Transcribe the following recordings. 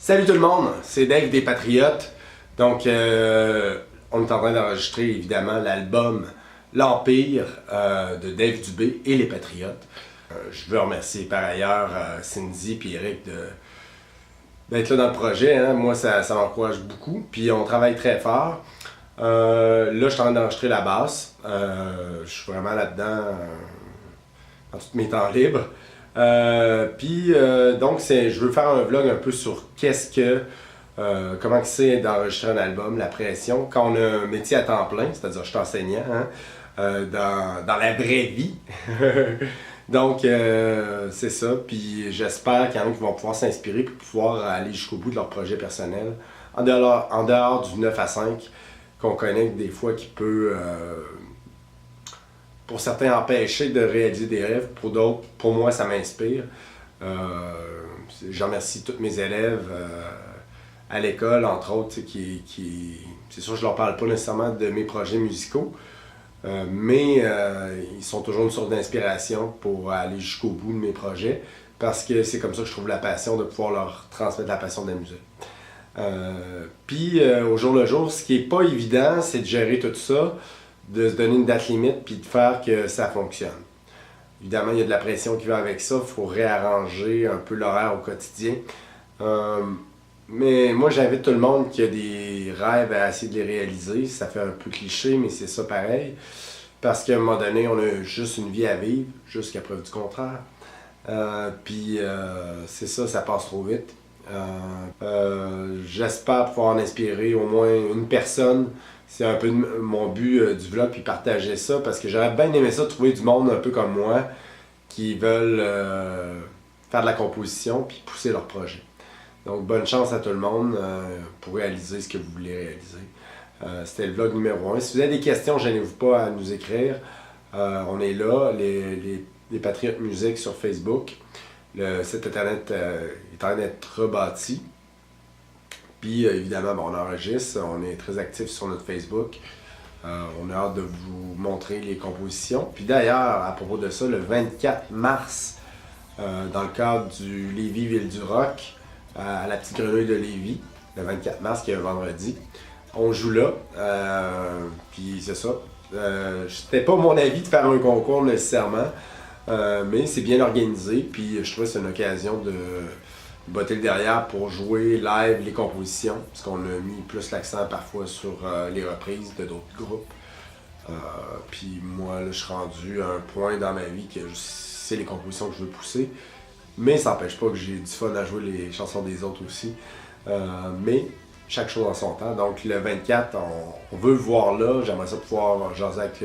Salut tout le monde, c'est Dave des Patriotes. Donc, on est en train d'enregistrer évidemment l'album L'Empire de Dave Dubé et les Patriotes. Je veux remercier par ailleurs Cindy et Eric d'être là dans le projet. Hein. Moi, ça m'encourage beaucoup. Puis on travaille très fort. Là, je suis en train d'enregistrer la basse. Je suis vraiment là-dedans dans tous mes temps libres. Donc, je veux faire un vlog un peu sur comment c'est d'enregistrer un album, la pression. Quand on a un métier à temps plein, c'est-à-dire je suis enseignant, hein, dans la vraie vie. Donc, c'est ça. Puis j'espère qu'il y en a qui vont pouvoir s'inspirer pour pouvoir aller jusqu'au bout de leur projet personnel. En dehors du 9 à 5 qu'on connaît des fois qui peut, pour certains, empêcher de réaliser des rêves. Pour d'autres, pour moi, ça m'inspire. Je remercie tous mes élèves à l'école, entre autres, c'est sûr que je leur parle pas nécessairement de mes projets musicaux, mais ils sont toujours une source d'inspiration pour aller jusqu'au bout de mes projets, parce que c'est comme ça que je trouve la passion, de pouvoir leur transmettre la passion de la musique. Au jour le jour, ce qui est pas évident, c'est de gérer tout ça, de se donner une date limite, puis de faire que ça fonctionne. Évidemment, il y a de la pression qui va avec ça, il faut réarranger un peu l'horaire au quotidien. Mais moi, j'invite tout le monde qui a des rêves à essayer de les réaliser. Ça fait un peu cliché, mais c'est ça pareil. Parce qu'à un moment donné, on a juste une vie à vivre, jusqu'à preuve du contraire. C'est ça, ça passe trop vite. J'espère pouvoir en inspirer au moins une personne. C'est un peu mon but du vlog, puis partager ça, parce que j'aurais bien aimé ça, trouver du monde un peu comme moi, qui veulent faire de la composition, puis pousser leur projet. Donc, bonne chance à tout le monde pour réaliser ce que vous voulez réaliser. C'était le vlog numéro 1. Si vous avez des questions, gênez-vous pas à nous écrire. On est là, les Patriotes Musique sur Facebook. Le site internet est en train d'être rebâti. Puis évidemment, on enregistre, on est très actif sur notre Facebook. On a hâte de vous montrer les compositions. Puis d'ailleurs, à propos de ça, le 24 mars, dans le cadre du Lévis Ville du Rock, à la Petite Grenouille de Lévis, le 24 mars, qui est un vendredi, on joue là. Puis c'est ça. C'était pas mon avis de faire un concours nécessairement, mais c'est bien organisé. Puis je trouvais que c'est une occasion de botter le derrière pour jouer live les compositions, parce qu'on a mis plus l'accent parfois sur les reprises de d'autres groupes. Puis moi, là, je suis rendu à un point dans ma vie que c'est les compositions que je veux pousser, mais ça n'empêche pas que j'ai du fun à jouer les chansons des autres aussi. Mais chaque chose en son temps. Donc le 24, on veut le voir là. J'aimerais ça pouvoir jaser avec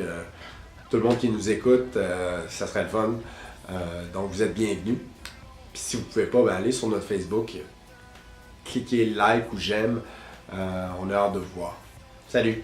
tout le monde qui nous écoute. Ça serait le fun. Donc vous êtes bienvenus. Puis si vous ne pouvez pas, allez sur notre Facebook, cliquez like ou j'aime. On a hâte de vous voir. Salut!